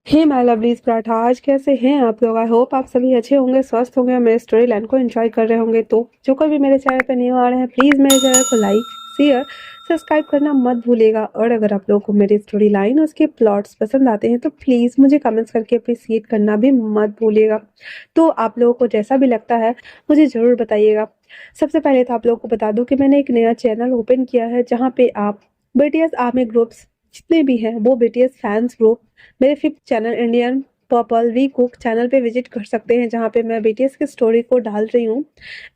Hey my lovelies paratha, आज कैसे हैं आप लोग। आई होप आप सभी अच्छे होंगे, स्वस्थ होंगे और मेरे स्टोरी लाइन को एंजॉय कर रहे होंगे। तो जो कोई भी मेरे चैनल पर न्यू आ रहे हैं, प्लीज़ मेरे चैनल को लाइक, शेयर, सब्सक्राइब करना मत भूलिएगा। और अगर आप लोगों को मेरी स्टोरी लाइन और उसके प्लॉट्स पसंद आते हैं तो प्लीज़ मुझे कमेंट्स करके अप्रिसिएट करना भी मत भूलिएगा। तो आप लोगों को जैसा भी लगता है मुझे ज़रूर बताइएगा। सबसे पहले तो आप लोगों को बता दूं कि मैंने एक नया चैनल ओपन किया है जहाँ पे आप बीटीएस आर्मी ग्रुप्स जितने भी हैं वो बीटीएस फैंस ग्रुप मेरे fifth channel Indian purple V Kook channel पे विजिट कर सकते हैं, जहाँ पे मैं बीटीएस की स्टोरी को डाल रही हूँ।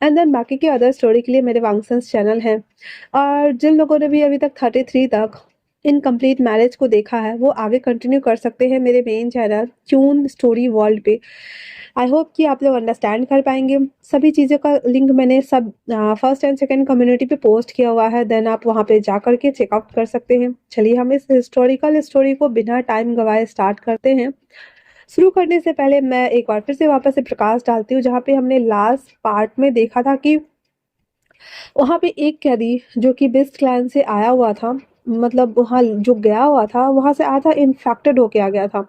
एंड देन बाकी के अदर स्टोरी के लिए मेरे वांगसंस चैनल है। और जिन लोगों ने भी अभी तक 33 तक इनकम्प्लीट मैरिज को देखा है वो आगे कंटिन्यू कर सकते हैं मेरे मेन चैनल क्यून स्टोरी वर्ल्ड पे। आई होप कि आप लोग अंडरस्टैंड कर पाएंगे। सभी चीज़ों का लिंक मैंने सब फर्स्ट एंड सेकंड कम्युनिटी पे पोस्ट किया हुआ है, देन आप वहाँ पे जा करके चेकआउट कर सकते हैं। चलिए हम इस हिस्टोरिकल स्टोरी को बिना टाइम गवाए स्टार्ट करते हैं। शुरू करने से पहले मैं एक बार फिर से वापस से प्रकाश डालती हूँ, जहाँ पे हमने लास्ट पार्ट में देखा था कि वहाँ पे एक कैदी जो कि बेस्ट क्लैन से आया हुआ था, मतलब वहाँ जो गया हुआ था वहाँ से आया था, इन्फेक्टेड होके आ गया था।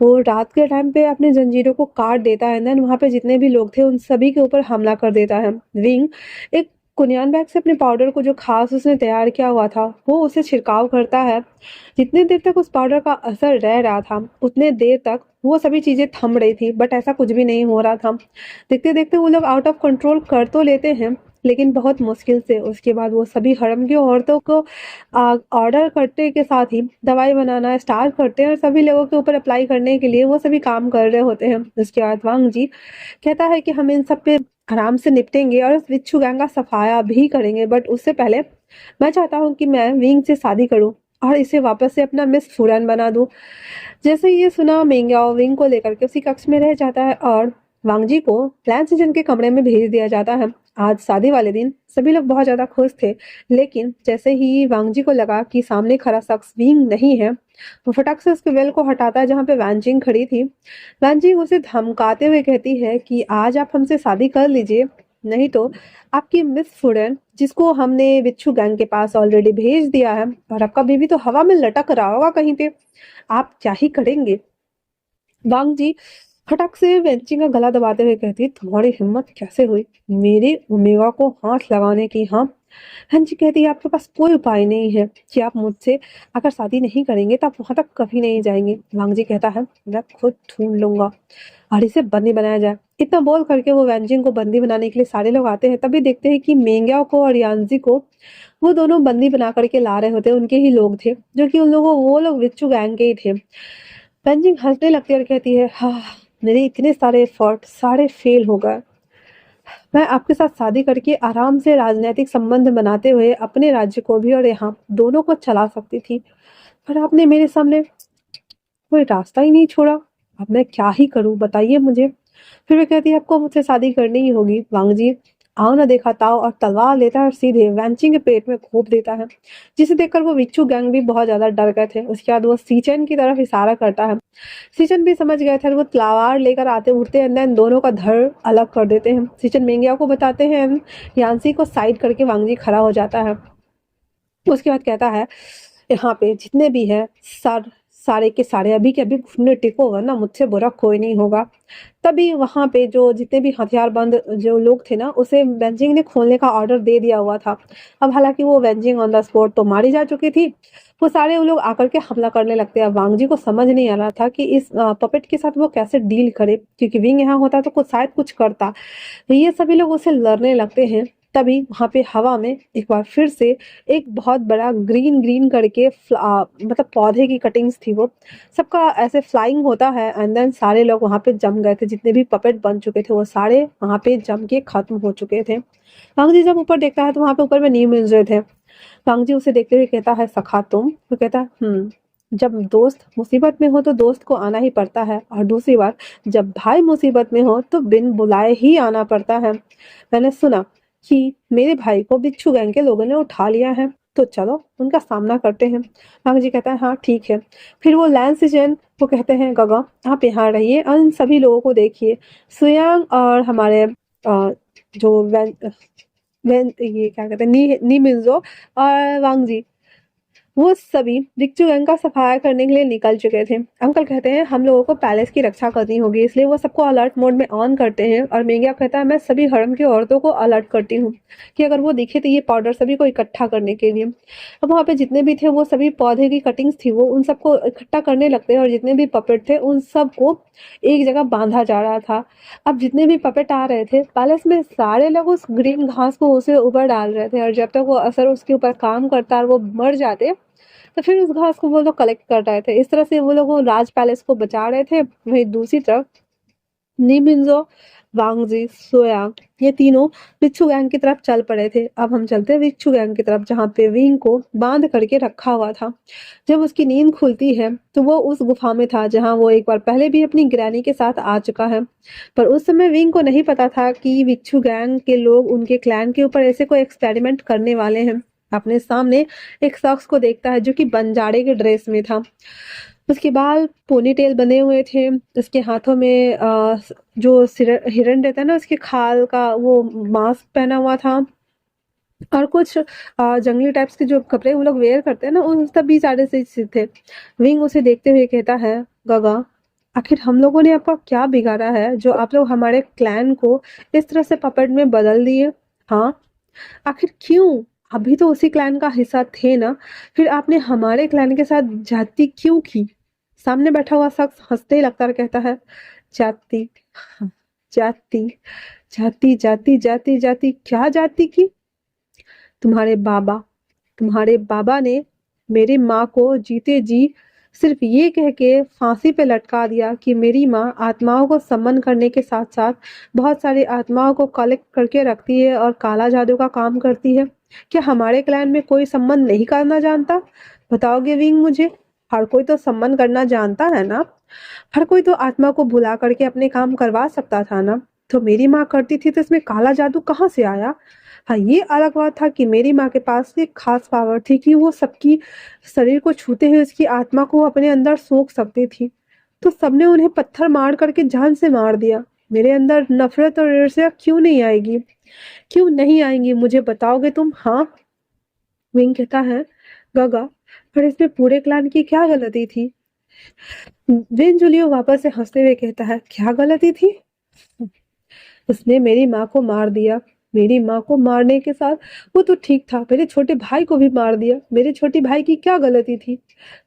वो रात के टाइम पे अपने जंजीरों को काट देता है, देन वहाँ पे जितने भी लोग थे उन सभी के ऊपर हमला कर देता है। विंग एक कुनियान बैग से अपने पाउडर को जो खास उसने तैयार किया हुआ था वो उसे छिड़काव करता है। जितने देर तक उस पाउडर का असर रह रहा था उतने देर तक वो सभी चीजें थम रही थी, बट ऐसा कुछ भी नहीं हो रहा था। देखते देखते वो लोग आउट ऑफ कंट्रोल कर तो लेते हैं, लेकिन बहुत मुश्किल से। उसके बाद वो सभी हड़म की औरतों को ऑर्डर करते के साथ ही दवाई बनाना स्टार्ट करते हैं और सभी लोगों के ऊपर अप्लाई करने के लिए वो सभी काम कर रहे होते हैं। उसके बाद वांग जी कहता है कि हम इन सब पे आराम से निपटेंगे और इस बिच्छू गैंग का सफाया भी करेंगे, बट उससे पहले मैं चाहता हूँ कि मैं विंग से शादी करूँ और इसे वापस से अपना मिस फुरन बना दूं। जैसे ही ये सुना मेंग्याओ विंग को लेकर के उसी कक्ष में रह जाता है और वांगजी को लैन सीजन के कमरे में भेज दिया जाता है। आज शादी वाले दिन सभी लोग बहुत ज्यादा खुश थे, लेकिन जैसे ही वांगजी को लगा कि सामने खड़ा शख्स विंग नहीं है, वो फटाक से उसके वेल को हटाता है जहाँ पे वैनजिंग खड़ी थी। वैनजिंग उसे धमकाते हुए कहती है कि आज आप हमसे शादी कर लीजिए, नहीं तो आपकी मिस फुडन जिसको हमने बिच्छू गैंग के पास ऑलरेडी भेज दिया है और आपका बेबी तो हवा में लटक रहा होगा कहीं पे, आप क्या ही करेंगे। वांग जी फटक से वेंची का गला दबाते हुए कहती है, तुम्हारी हिम्मत कैसे हुई मेरे ओमेगा को हाथ लगाने की। हाँ, हंजी कहती है, आपके पास कोई उपाय नहीं है कि आप मुझसे अगर शादी नहीं करेंगे तो आप वहां तक कभी नहीं जाएंगे। वांग जी कहता है, मैं खुद ढूंढ लूंगा और इसे बंदी बनाया जाए। इतना बोल करके वो वैनजिंग को बंदी बनाने के लिए सारे लोग आते हैं। तभी देखते हैं कि मेंग्याओ को और यानजी को वो दोनों बंदी बना करके ला रहे होते हैं। उनके ही लोग थे जो कि उन लोगों वो लोग विच्चू गैंग के ही थे। तंजिंग हंसने लगती है और कहती है, हाँ, मेरे इतने सारे एफर्ट सारे फेल हो गए। मैं आपके साथ शादी करके आराम से राजनीतिक संबंध बनाते हुए अपने राज्य को भी और यहाँ दोनों को चला सकती थी, पर आपने मेरे सामने कोई रास्ता ही नहीं छोड़ा। अब मैं क्या ही करूं, बताइए मुझे। फिर वे कहती है, आपको मुझसे शादी करनी ही होगी। वांग जी आओ ना देखा ताओ और तलवार लेता है और सीधे वैंचिंग के पेट में घोंप देता है, जिसे देखकर वो विच्चू गैंग भी बहुत ज्यादा डर गए थे। उसके बाद वो सीचन की तरफ इशारा करता है। सीचन भी समझ गए थे और वो तलवार लेकर आते उठते हैं, देन दोनों का धड़ अलग कर देते हैं। सीचन मेंगिया को बताते हैं, यान्सी को साइड करके वांगजी खड़ा हो जाता है। उसके बाद कहता है, यहाँ पे जितने भी हैं सारे के सारे अभी के अभी घुटने टेको, वरना मुझसे बुरा कोई नहीं होगा। तभी वहां पे जो जितने भी हथियारबंद जो लोग थे ना, उसे वेंजिंग ने खोलने का ऑर्डर दे दिया हुआ था। अब हालांकि वो वेंजिंग ऑन द स्पॉट तो मारी जा चुकी थी। वो सारे वो लोग आकर के हमला करने लगते हैं। वांग जी को समझ नहीं आ रहा था कि इस पपेट के साथ वो कैसे डील करे, क्योंकि विंग यहाँ होता तो कुछ शायद कुछ करता। ये सभी लोग उसे लड़ने लगते हैं। तभी वहां पे हवा में एक बार फिर से एक बहुत बड़ा ग्रीन ग्रीन करके मतलब पौधे की कटिंग्स थी, वो सबका ऐसे फ्लाइंग होता है। एंड देन सारे लोग वहां पे जम गए थे, जितने भी पपेट बन चुके थे वो सारे वहां पे जम के खत्म हो चुके थे। वांग जी जब ऊपर देखता है तो वहां पे ऊपर में नीम मिल रहे थे। वांग जी उसे देखते हुए कहता है, सखा तुम? वो कहता है, जब दोस्त मुसीबत में हो तो दोस्त को आना ही पड़ता है, और दूसरी बात, जब भाई मुसीबत में हो तो बिन बुलाए ही आना पड़ता है। मैंने सुना कि मेरे भाई को बिच्छू गैंग के लोगों ने उठा लिया है, तो चलो उनका सामना करते हैं। वांग जी कहता है, हाँ ठीक है। फिर वो लैंस जैन वो कहते हैं, गगा आप यहाँ रहिए और इन सभी लोगों को देखिए। सुयांग और हमारे जो ये क्या कहते हैं नी नी मिंजो और वांग जी, वो सभी विक्चू गैंग का सफाया करने के लिए निकल चुके थे। अंकल कहते हैं हम लोगों को पैलेस की रक्षा करनी होगी, इसलिए वो सबको अलर्ट मोड में ऑन करते हैं और मेंग्या कहता है मैं सभी हरम की औरतों को अलर्ट करती हूँ कि अगर वो दिखे तो ये पाउडर सभी को इकट्ठा करने के लिए। अब वहाँ पे जितने भी थे वो सभी पौधे की कटिंग्स थी वो उन सबको इकट्ठा करने लगते हैं और जितने भी पपेट थे उन सबको एक जगह बांधा जा रहा था। अब जितने भी पपेट आ रहे थे पैलेस में सारे लोग उस ग्रीन घास को उसे ऊपर डाल रहे थे और जब तक वो असर उसके ऊपर काम करता और वो मर जाते तो फिर उस घास को वो लोग कलेक्ट कर रहे थे। इस तरह से वो लोग वो राज पैलेस को बचा रहे थे। वहीं दूसरी तरफ नीमिंजो, वांगजी, सोयांग ये तीनों विच्छु गैंग की तरफ चल पड़े थे। अब हम चलते हैं विच्छु गैंग की तरफ जहाँ पे विंग को बांध करके रखा हुआ था। जब उसकी नींद खुलती है तो वो उस गुफा में था जहाँ वो एक बार पहले भी अपनी ग्रैनी के साथ आ चुका है। पर उस समय विंग को नहीं पता था कि विच्छु गैंग के लोग उनके क्लैन के ऊपर ऐसे कोई एक्सपेरिमेंट करने वाले हैं। अपने सामने एक शख्स को देखता है जो कि बंजारे के ड्रेस में था। उसके बाल पोनीटेल बने हुए थे। उसके हाथों में जो हिरन रहता है ना उसके खाल का वो मास्क पहना हुआ था और कुछ जंगली टाइप्स के जो कपड़े वो लोग वेयर करते हैं ना उन सब भी सारे से थे। विंग उसे देखते हुए कहता है गगा आखिर हम लोगों ने आपका क्या बिगाड़ा है जो आप लोग हमारे क्लैन को इस तरह से पपेट में बदल दिए। हाँ आखिर क्यों? अभी तो उसी क्लैन का हिस्सा थे ना, फिर आपने हमारे क्लैन के साथ जाति क्यों की? सामने बैठा हुआ शख्स हंसते ही लगता कहता है जाति जाति जाति जाति जाति जाति क्या जाति की? तुम्हारे बाबा तुम्हारे बाबा ने मेरी माँ को जीते जी सिर्फ ये कह के फांसी पे लटका दिया कि मेरी माँ आत्माओं को सम्मन करने के साथ साथ बहुत सारी आत्माओं को कलेक्ट करके रखती है और काला जादू का काम करती है। क्या हमारे क्लैन में कोई सम्मन नहीं करना जानता? बताओगे विंग मुझे? हर कोई तो सम्मन करना जानता है ना। हर कोई तो आत्मा को भुला करके अपने काम करवा सकता था ना। तो मेरी माँ करती थी तो इसमें काला जादू कहाँ से आया? हाँ ये अलग बात था कि मेरी माँ के पास एक खास पावर थी कि वो सबकी शरीर को छूते हुए उसकी आत्मा को अपने अंदर सोख सकती थी। तो सबने उन्हें पत्थर मार करके जान से मार दिया। मेरे अंदर नफरत और ईर्ष्या क्यों नहीं आएगी? क्यों नहीं आएंगी मुझे बताओगे तुम? हाँ विंग कहता है गगा पर इसमें पूरे क्लान की क्या गलती थी? वेन जूलियो वापस से हंसते हुए कहता है क्या गलती थी? उसने मेरी माँ को मार दिया। मेरी माँ को मारने के साथ वो तो ठीक था, मेरे छोटे भाई को भी मार दिया। मेरे छोटे भाई की क्या गलती थी?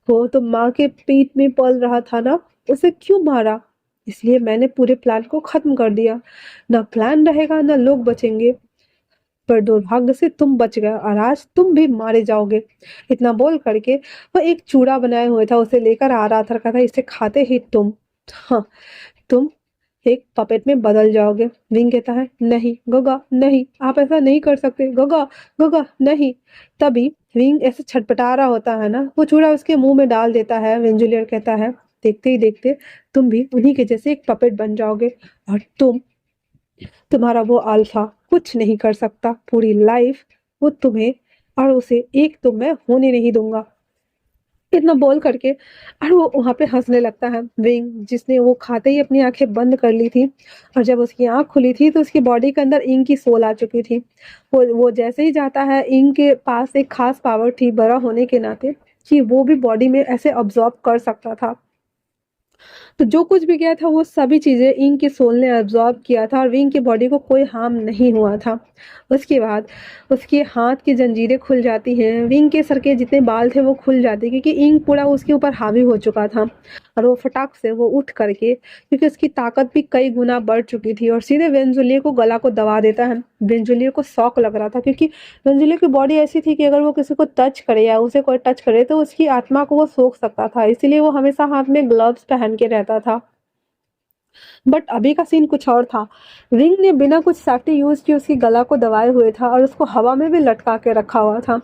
वो तो माँ के पेट में पल रहा था ना, उसे क्यों मारा? इसलिए मैंने पूरे प्लान को खत्म कर दिया। ना प्लान रहेगा ना लोग बचेंगे। पर दुर्भाग्य से तुम बच गए और आज तुम भी मारे जाओगे। इतना बोल करके वह एक चूड़ा बनाए हुए था उसे लेकर आ रहा था, कहा था इसे खाते ही तुम, हाँ तुम एक पपेट में बदल जाओगे। विंग कहता है नहीं गगा नहीं, आप ऐसा नहीं कर सकते गगा गगा नहीं। तभी विंग ऐसे छटपटा रहा होता है ना, वो चूड़ा उसके मुंह में डाल देता है। वेंजुलियर कहता है देखते ही देखते तुम भी उन्हीं के जैसे एक पपेट बन जाओगे और तुम्हारा वो अल्फा कुछ नहीं कर सकता। पूरी लाइफ वो तुम्हें और उसे एक तो मैं होने नहीं दूंगा। इतना बोल करके और वो वहां पे हंसने लगता है। विंग जिसने वो खाते ही अपनी आंखें बंद कर ली थी और जब उसकी आंख खुली थी तो उसकी बॉडी के अंदर इंक की सोल आ चुकी थी। वो जैसे ही जाता है इंक के पास एक खास पावर थी बड़ा होने के नाते कि वो भी बॉडी में ऐसे ऑब्जॉर्ब कर सकता था। तो जो कुछ भी किया था वो सभी चीजें इंक के सोल ने अब्जॉर्ब किया था और विंग की बॉडी को कोई हार्म नहीं हुआ था। उसके बाद उसके हाथ की जंजीरें खुल जाती हैं। विंग के सर के जितने बाल थे वो खुल जाते क्योंकि इंक पूरा उसके ऊपर हावी हो चुका था और वो फटाक से वो उठ करके क्योंकि उसकी ताकत भी कई गुना बढ़ चुकी थी और सीधे वेंजुलियो को गला को दबा देता है। वेंजुलियो को शौक लग रहा था क्योंकि वेंजुलियो की बॉडी ऐसी थी कि अगर वो किसी को टच करे या उसे कोई टच करे तो उसकी आत्मा को वो सोख सकता था, इसीलिए वो हमेशा हाथ में ग्लव्स पहन के रहता था। बट अभी का सीन कुछ और था। रिंग ने बिना कुछ सेफ्टी यूज किए उसकी गला को दबाए हुए था और उसको हवा में भी लटका के रखा हुआ था।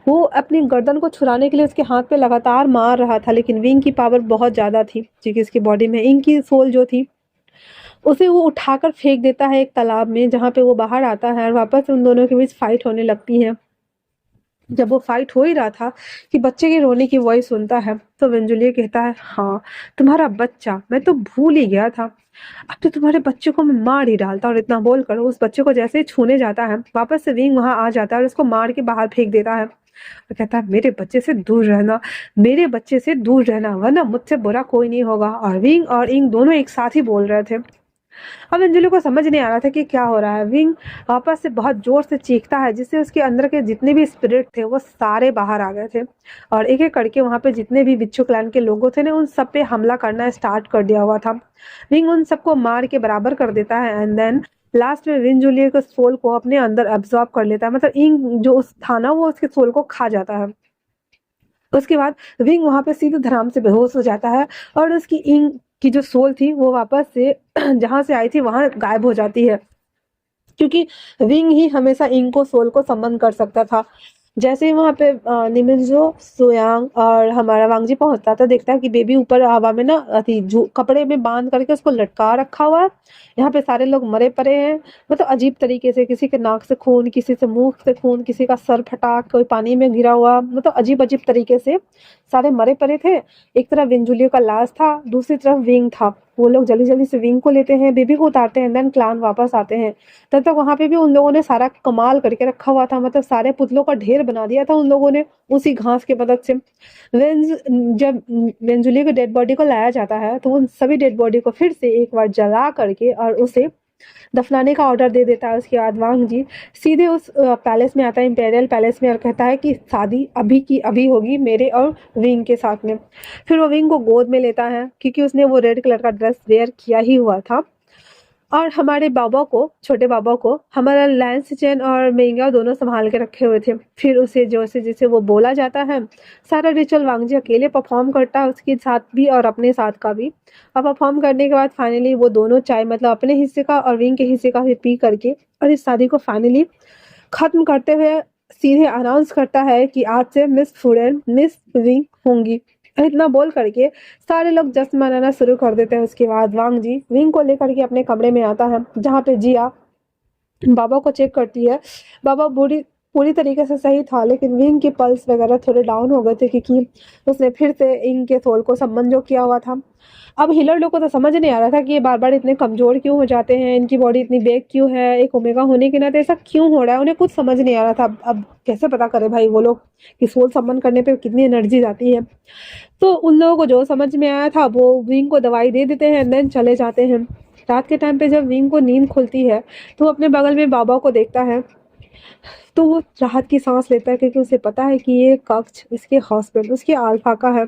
वो अपनी गर्दन को छुड़ाने के लिए उसके हाथ पे लगातार मार रहा था लेकिन विंग की पावर बहुत ज्यादा थी क्योंकि उसकी बॉडी में इंक की सोल जो थी उसे वो उठाकर फेंक देता है एक तालाब में जहाँ पे वो बाहर आता है और वापस उन दोनों के बीच फाइट होने लगती है। जब वो फाइट हो ही रहा था कि बच्चे के रोने की वॉइस सुनता है तो वेंजुलिया कहता है हाँ तुम्हारा बच्चा, मैं तो भूल ही गया था। अब तो तुम्हारे बच्चे को मैं मार ही डालता। और इतना बोलकर उस बच्चे को जैसे ही छूने जाता है वापस से विंग वहां आ जाता है और उसको मार के बाहर फेंक देता है। वो कहता है मेरे बच्चे से दूर रहना, मेरे बच्चे से दूर रहना, वरना मुझसे बुरा कोई नहीं होगा। और विंग और इंग दोनों एक साथ ही बोल रहे थे। अब अंजलि को समझ नहीं आ रहा था कि क्या हो रहा है। विंग वापस से बहुत जोर से चीखता है, जिससे उसके अंदर के जितने भी स्पिरिट थे वो सारे बाहर आ गए थे, और एक एक करके वहां पे जितने भी बिच्छू क्लैन के लोगों थे ना, उन सब पे हमला करना स्टार्ट कर दिया हुआ था। विंग उन सबको मार के बराबर कर देता है, एंड देन लास्ट में विन जूलिया के सोल को अपने अंदर एब्जॉर्ब कर लेता है। मतलब इंग जो उस था ना, वो उसके सोल को खा जाता है। उसके बाद विंग वहां पे सीधे धड़ाम से बेहोश हो जाता है, और उसकी इंग की जो सोल थी वो वापस से जहां से आई थी वहां गायब हो जाती है, क्योंकि विंग ही हमेशा इंग को सोल को समन कर सकता था। जैसे ही वहां पे निमिन्जो, सुयांग और हमारा वांगजी पहुंचता था, देखता है कि बेबी ऊपर हवा में ना कपड़े में बांध करके उसको लटका रखा हुआ है। यहाँ पे सारे लोग मरे पड़े हैं, मतलब अजीब तरीके से, किसी के नाक से खून, किसी से मुंह से खून, किसी का सर फटा, कोई पानी में गिरा हुआ, मतलब अजीब अजीब तरीके से सारे मरे पड़े थे। एक तरफ विंजुलियो का लाश था, दूसरी तरफ विंग था। वो लोग जल्दी जल्दी से विंग को लेते हैं, बेबी को उतारते हैं, देन क्लान वापस आते हैं। तब तक वहां पे भी उन लोगों ने सारा कमाल करके रखा हुआ था, मतलब सारे पुतलों का ढेर बना दिया था उन लोगों ने उसी घास की मदद से। जब वेंजुली को डेड बॉडी को लाया जाता है, तो उन सभी डेड बॉडी को फिर से एक बार जला करके और उसे दफनाने का ऑर्डर दे देता है। उसके बाद वांग जी सीधे उस पैलेस में आता है, इंपेरियल पैलेस में, और कहता है कि शादी अभी की अभी होगी मेरे और विंग के साथ में। फिर वो विंग को गोद में लेता है, क्योंकि उसने वो रेड कलर का ड्रेस वेयर किया ही हुआ था। और हमारे बाबा को, छोटे बाबा को हमारा लैंस चैन और मेंगा दोनों संभाल के रखे हुए थे। फिर उसे जैसे जैसे वो बोला जाता है, सारा रिचुअल वांगजी अकेले परफॉर्म करता है, उसके साथ भी और अपने साथ का भी। और परफॉर्म करने के बाद फाइनली वो दोनों चाय, मतलब अपने हिस्से का और विंग के हिस्से का भी पी करके, और इस शादी को फाइनली खत्म करते हुए सीधे अनाउंस करता है कि आज से miss food and miss wing होंगी। इतना बोल करके सारे लोग जश्न मनाना शुरू कर देते हैं। उसके बाद वांग जी विंग को लेकर के अपने कमरे में आता है, जहाँ पे जिया बाबा को चेक करती है। बाबा पूरी पूरी तरीके से सही था, लेकिन विंग के पल्स वगैरह थोड़े डाउन हो गए थे, क्योंकि उसने फिर से इंग के सोल को सम्मन जो किया हुआ था। अब हीलर लोग को तो समझ नहीं आ रहा था कि ये बार बार इतने कमजोर क्यों हो जाते हैं, इनकी बॉडी इतनी बेक क्यों है, एक ओमेगा होने के नाते ऐसा क्यों हो रहा है, उन्हें कुछ समझ नहीं आ रहा था। अब कैसे पता करे भाई वो लोग कि सोल सम्मन करने पे कितनी एनर्जी जाती है। तो उन लोगों को जो समझ में आया था, वो विंग को दवाई दे देते हैं, देन चले जाते हैं। रात के टाइम पे जब विंग को नींद खुलती है, तो वो अपने बगल में बाबा को देखता है, तो वो राहत की सांस लेता है, क्योंकि उसे पता है कि ये कक्ष इसके हस्बैंड, उसके अल्फा का है।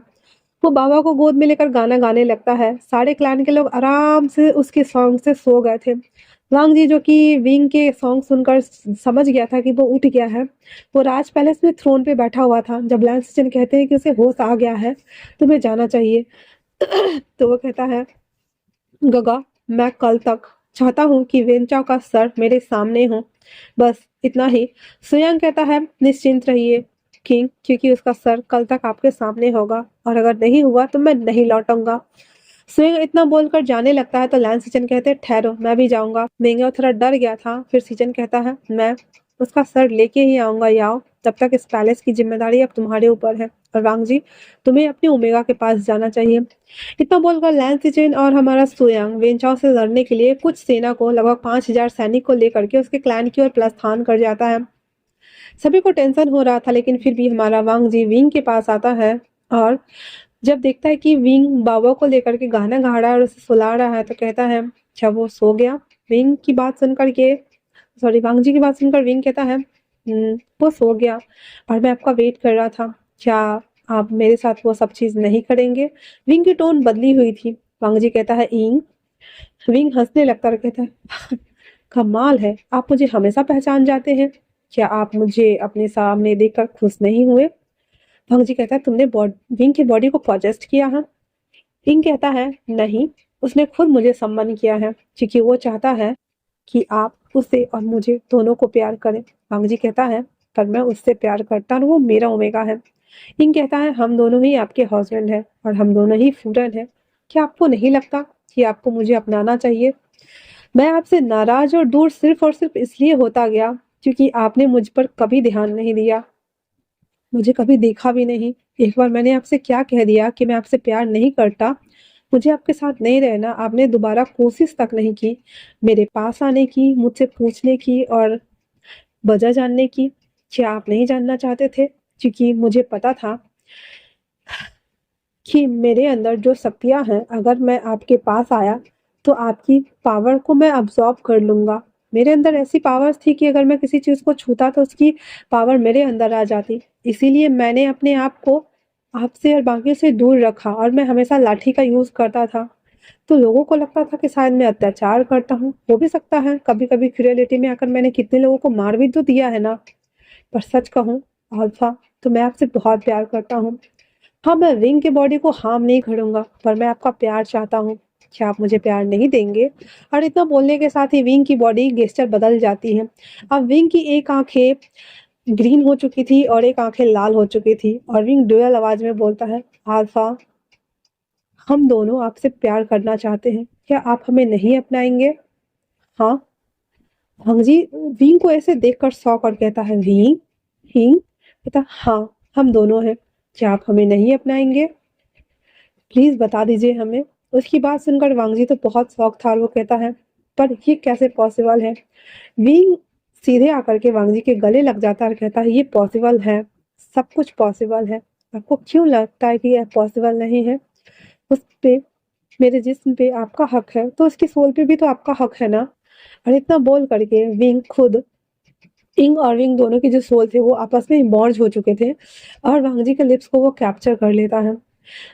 वो बाबा को गोद में लेकर गाना गाने लगता है। सारे क्लैन के लोग आराम से उसके सॉन्ग से सो गए थे। वांग जी, जो कि विंग के सॉन्ग सुनकर समझ गया था कि वो उठ गया है, वो राज पैलेस में थ्रोन पे बैठा हुआ था। जब लैंसचन कहते हैं कि उसे होश आ गया है, तुम्हें जाना चाहिए, तो वो कहता है, गगा, मैं कल तक चाहता हूँ कि वेंचाओ का सर मेरे सामने हो, बस इतना ही। सुयांग कहता है, निश्चिंत रहिए किंग, क्योंकि उसका सर कल तक आपके सामने होगा, और अगर नहीं हुआ तो मैं नहीं लौटूंगा। सुयांग इतना बोलकर जाने लगता है, तो लैंस सीजन कहते हैं, ठहरो, मैं भी जाऊंगा। मेंगा थोड़ा डर गया था। फिर सीजन कहता है, मैं उसका सर लेके ही आऊंगा याओ, तब तक इस पैलेस की जिम्मेदारी अब तुम्हारे ऊपर है। और वांग जी, तुम्हें अपनी ओमेगा के पास जाना चाहिए। इतना बोलकर लैंस सीजन और हमारा सुयांग वेंचाओ से लड़ने के लिए कुछ सेना को, लगभग 5,000 सैनिक को लेकर के उसके क्लैन की ओर प्रस्थान कर जाता है। सभी को टेंशन हो रहा था, लेकिन फिर भी हमारा वांग जी विंग के पास आता है, और जब देखता है कि विंग बाबा को लेकर के गाना गा रहा है और उसे सुला रहा है, तो कहता है, अच्छा वो सो गया। विंग की बात सुनकर के, सॉरी, वांग जी की बात सुनकर विंग कहता है, वो सो गया और मैं आपका वेट कर रहा था, क्या आप मेरे साथ वो सब चीज नहीं करेंगे? विंग की टोन बदली हुई थी। वांग जी कहता है, इंग। विंग हंसने लगता है, कहता है, कमाल है, आप मुझे हमेशा पहचान जाते हैं, क्या आप मुझे अपने सामने देखकर खुश नहीं हुए? भंग जी कहता है, तुमने विंग की बॉडी को पॉजेस्ट किया है? विंग कहता है, नहीं, उसने खुद मुझे सम्मान किया है, क्योंकि वो चाहता है कि आप उसे और मुझे दोनों को प्यार करें। भंग जी कहता है, पर मैं उससे प्यार करता हूँ, वो मेरा ओमेगा है। विंग कहता है, हम दोनों ही आपके हस्बैंड हैं और हम दोनों ही फूडन हैं। क्या आपको नहीं लगता कि आपको मुझे अपनाना चाहिए? मैं आपसे नाराज और दूर सिर्फ और सिर्फ इसलिए होता गया क्योंकि आपने मुझ पर कभी ध्यान नहीं दिया, मुझे कभी देखा भी नहीं। एक बार मैंने आपसे क्या कह दिया कि मैं आपसे प्यार नहीं करता, मुझे आपके साथ नहीं रहना, आपने दोबारा कोशिश तक नहीं की मेरे पास आने की, मुझसे पूछने की और वजह जानने की। क्या आप नहीं जानना चाहते थे क्योंकि मुझे पता था कि मेरे अंदर जो शक्तियाँ हैं, अगर मैं आपके पास आया तो आपकी पावर को मैं अब्ज़ॉर्ब कर लूँगा। मेरे अंदर ऐसी पावर्स थी कि अगर मैं किसी चीज़ को छूता तो उसकी पावर मेरे अंदर आ जाती। इसीलिए मैंने अपने आप को आपसे और बाकियों से दूर रखा और मैं हमेशा लाठी का यूज़ करता था। तो लोगों को लगता था कि शायद मैं अत्याचार करता हूँ। हो भी सकता है, कभी-कभी रियलिटी में आकर मैंने कितने लोगों को मार भी तो दिया है ना। पर सच कहूँ अल्फा, तो मैं आपसे बहुत प्यार करता हूँ। हाँ, मैं विंग की बॉडी को हार्म नहीं करूँगा, पर मैं आपका प्यार चाहता हूँ। क्या आप मुझे प्यार नहीं देंगे? और इतना बोलने के साथ ही विंग की बॉडी गेस्चर बदल जाती है। अब विंग की एक आँखें ग्रीन हो चुकी थी और एक आँखें लाल हो चुकी थी और विंग डुअल आवाज़ में बोलता है, अल्फा, हम दोनों आपसे प्यार करना चाहते हैं। क्या आप हमें नहीं अपनाएँगे? हाँ। हंगजी विंग को ऐसे देखकर शॉक और कहता है, विंग? हिंग? कहता, हाँ, हम दोनों हैं। क्या आप हमें नहीं अपनाएँगे? प्लीज बता दीजिए हमें। उसकी बात सुनकर वांगजी तो बहुत शौक था और वो कहता है, पर ये कैसे पॉसिबल है? विंग सीधे आकर के वांगजी के गले लग जाता है और कहता है, ये पॉसिबल है, सब कुछ पॉसिबल है। आपको क्यों लगता है कि यह पॉसिबल नहीं है? उस पे, मेरे जिस्म पे आपका हक है तो उसकी सोल पे भी तो आपका हक है ना। और इतना बोल करके विंग खुद, इंग और विंग दोनों के जो सोल थे वो आपस में मर्ज हो चुके थे और वांगजी के लिप्स को वो कैप्चर कर लेता है।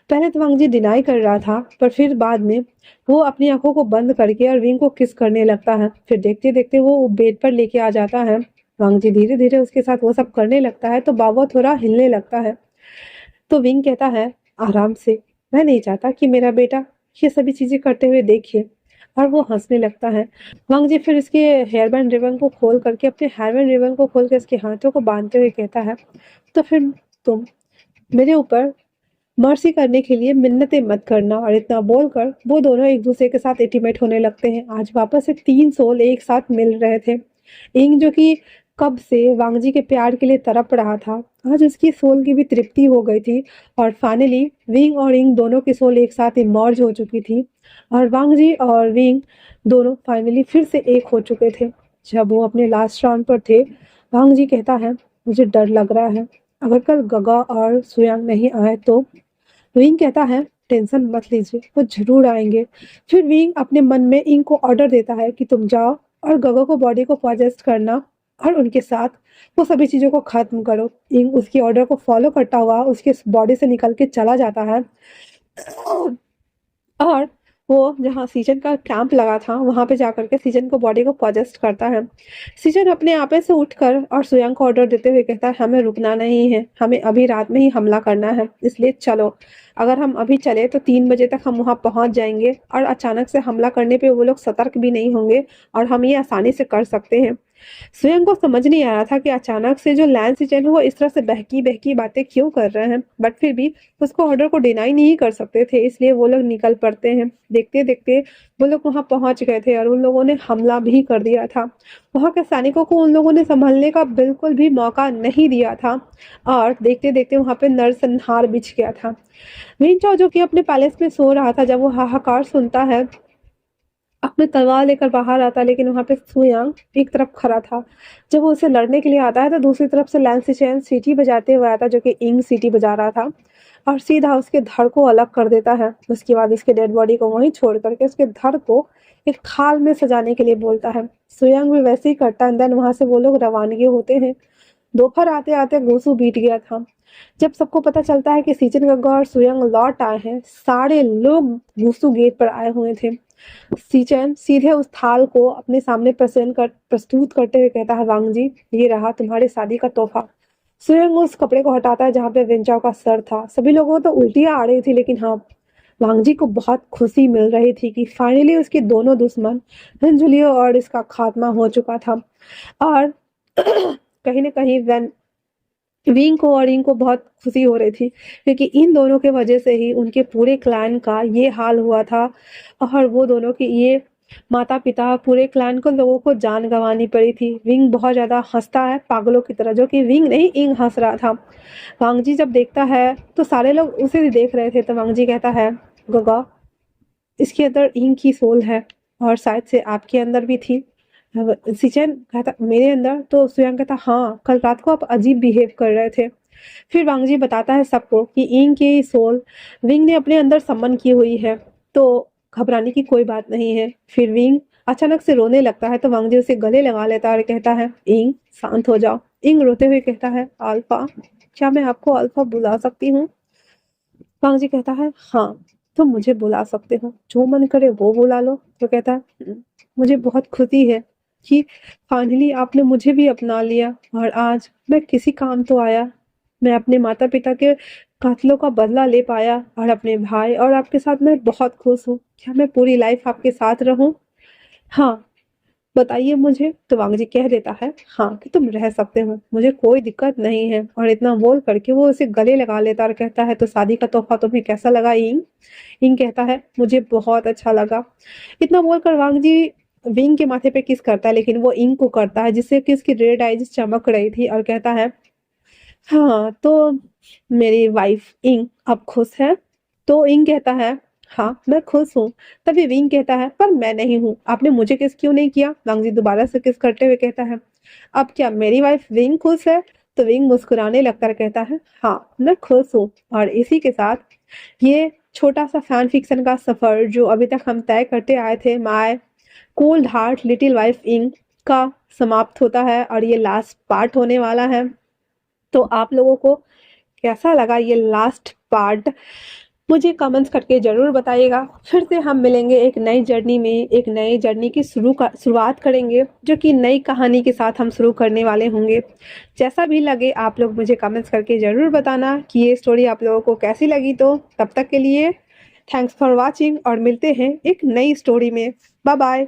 पहले तो वांगजी डिनाई कर रहा था, पर फिर बाद में वो अपनी आंखों को बंद करके और विंग को किस करने लगता है। फिर देखते देखते वो बेड पर लेके आ जाता है। वांगजी धीरे धीरे उसके साथ वो सब करने लगता है तो बाबा थोड़ा हिलने लगता है। तो विंग कहता है, आराम से, मैं नहीं चाहता कि मेरा बेटा ये सभी चीजें करते हुए देखे। और वो हंसने लगता है। वांगजी फिर इसके हेयर बैंड रिबन को खोल करके, अपने हेयर बैंड रिबन को खोल कर इसके हाथों को बांधते हुए कहता है, तो फिर तुम मेरे ऊपर मर्सी करने के लिए मिन्नतें मत करना। और इतना बोलकर वो दोनों एक दूसरे के साथ इंटीमेट होने लगते हैं। आज वापस से 3 सोल एक साथ मिल रहे थे। इंग जो कि कब से वांगजी के प्यार के लिए तड़प रहा था, आज उसकी सोल की भी तृप्ति हो गई थी। और फाइनली विंग और इंग दोनों की सोल एक साथ इमर्ज हो चुकी थी और वांगजी और विंग दोनों फाइनली फिर से एक हो चुके थे। जब वो अपने लास्ट राउंड पर थे, वांगजी कहता है, मुझे डर लग रहा है, अगर कल गगा और सुयांग नहीं आए तो। विंग कहता है, टेंशन मत लीजिए, वो जरूर आएंगे। फिर विंग अपने मन में इंग को ऑर्डर देता है कि तुम जाओ और गगा को बॉडी को पॉजेस्ट करना और उनके साथ वो सभी चीजों को खत्म करो। इंग उसकी ऑर्डर को फॉलो करता हुआ उसके बॉडी से निकल के चला जाता है और वो जहाँ सीजन का कैंप लगा था वहां पे जाकर के सीजन को बॉडी को पॉजेस्ट करता है। सीजन अपने आप से उठकर और सुयांग को ऑर्डर देते हुए कहता है, हमें रुकना नहीं है, हमें अभी रात में ही हमला करना है, इसलिए चलो। अगर हम अभी चले तो 3 बजे तक हम वहां पहुंच जाएंगे और अचानक से हमला करने पे वो लोग सतर्क भी नहीं होंगे और हम ये आसानी से कर सकते हैं। स्वयं को समझ नहीं आ रहा था कि अचानक से जो लैंस सीजन है वो इस तरह से बहकी बहकी बातें क्यों कर रहे हैं, बट फिर भी उसको ऑर्डर को डिनाई नहीं कर सकते थे, इसलिए वो लोग निकल पड़ते हैं। देखते देखते वो लोग वहां पहुंच गए थे और उन लोगों ने हमला भी कर दिया था। वहां के सैनिकों को उन लोगों ने संभलने का बिल्कुल भी मौका नहीं दिया था और देखते देखते वहां पे नरसंहार बिछ गया था। विंचाओ जो कि अपने पैलेस में सो रहा था, जब वो हाहाकार सुनता है अपने तलवार लेकर बाहर आता, लेकिन वहां पे सुयांग एक तरफ खड़ा था। जब वो उसे लड़ने के लिए आता है तो दूसरी तरफ से लैंस चैन सीटी बजाते हुए आता, जो कि इंग सीटी बजा रहा था और सीधा उसके धड़ को अलग कर देता है। उसके बाद उसके डेड बॉडी को वहीं छोड़ करके उसके धड़ को एक थाल में सजाने के लिए बोलता है। सुयांग भी वैसे ही करता है। देन वहां से वो लोग रवानगी होते हैं। दोपहर आते आते घूसू बीत गया था। जब सबको पता चलता है कि सीजन गंगा और सुयंग लौट आए हैं, सारे लोग घूसू गेट पर आए हुए थे। सीचन सीधे उस थाल को अपने सामने प्रस्तुत करते हुए कहता है, वांगजी, ये रहा तुम्हारे शादी का तोहफा। सुयंग उस कपड़े को हटाता है जहाँ पे विंचाओ का सर था। सभी लोगों को तो उल्टियां आ रही थी, लेकिन हाँ, वांगजी को बहुत खुशी मिल रही थी कि फाइनली उसके दोनों दुश्मन हिंजुलियो और इसका खात्मा हो चुका था। और कहीं ना कहीं विंग को और इंग को बहुत खुशी हो रही थी, क्योंकि इन दोनों के वजह से ही उनके पूरे क्लैन का ये हाल हुआ था और वो दोनों की ये माता पिता पूरे क्लैन को लोगों को जान गंवानी पड़ी थी। विंग बहुत ज्यादा हंसता है पागलों की तरह, जो कि विंग नहीं, इंग हंस रहा था। वांगजी जब देखता है तो सारे लोग उसे भी देख रहे थे, तो वांगजी कहता है, गगा, इसके अंदर इंग की सोल है और शायद से आपके अंदर भी थी। सिचन कहता, मेरे अंदर? तो सुयांग कहता, हाँ, कल रात को आप अजीब बिहेव कर रहे थे। फिर वांग जी बताता है सबको कि इंग की सोल विंग ने अपने अंदर समन की हुई है, तो घबराने की कोई बात नहीं है। फिर विंग अचानक से रोने लगता है तो वांग जी उसे गले लगा लेता है और कहता है इंग शांत हो जाओ। इंग रोते हुए कहता है अल्फा, क्या मैं आपको अल्फा बुला सकती हूँ? वांग जी कहता है हाँ, तुम मुझे बुला सकते हो, जो मन करे वो बुला लो। तो कहता है मुझे बहुत खुशी है कि फाइनली आपने मुझे भी अपना लिया और आज मैं किसी काम तो आया। मैं अपने माता पिता के कातलों का बदला ले पाया और अपने भाई और आपके साथ मैं बहुत खुश हूँ। क्या मैं पूरी लाइफ आपके साथ रहूं? हाँ, बताइए मुझे। तो वांग जी कह देता है हाँ कि तुम रह सकते हो, मुझे कोई दिक्कत नहीं है। और इतना बोल करके वो उसे गले लगा लेता और कहता है तो शादी का तोहफा तुम्हें कैसा लगा इंग? इंग कहता है मुझे बहुत अच्छा लगा। इतना बोलकर वांग जी विंग के माथे पे किस करता है, लेकिन वो इंग को करता है जिससे कि उसकी रेड आईज चमक रही थी और कहता है हाँ, तो मेरी वाइफ इंग अब खुश है? तो इंग कहता है हाँ मैं खुश हूँ। तभी विंग कहता है पर मैं नहीं हूँ, आपने मुझे किस क्यों नहीं किया? वांग जी दोबारा से किस करते हुए कहता है अब क्या मेरी वाइफ विंग खुश है? तो विंग मुस्कुराने लगता है, कहता है हाँ मैं खुश हूँ। और इसी के साथ ये छोटा सा फैन फिक्शन का सफर जो अभी तक हम तय करते आए थे, my cold heart little wife इंग का समाप्त होता है और ये लास्ट पार्ट होने वाला है। तो आप लोगों को कैसा लगा ये लास्ट पार्ट? मुझे कमेंट्स करके जरूर बताइएगा। फिर से हम मिलेंगे एक नई जर्नी में, एक नई जर्नी की शुरुआत करेंगे जो कि नई कहानी के साथ हम शुरू करने वाले होंगे। जैसा भी लगे आप लोग मुझे कमेंट्स करके जरूर बताना कि ये स्टोरी आप लोगों को कैसी लगी। तो तब तक के लिए थैंक्स फॉर वॉचिंग और मिलते हैं एक नई स्टोरी में। Bye bye.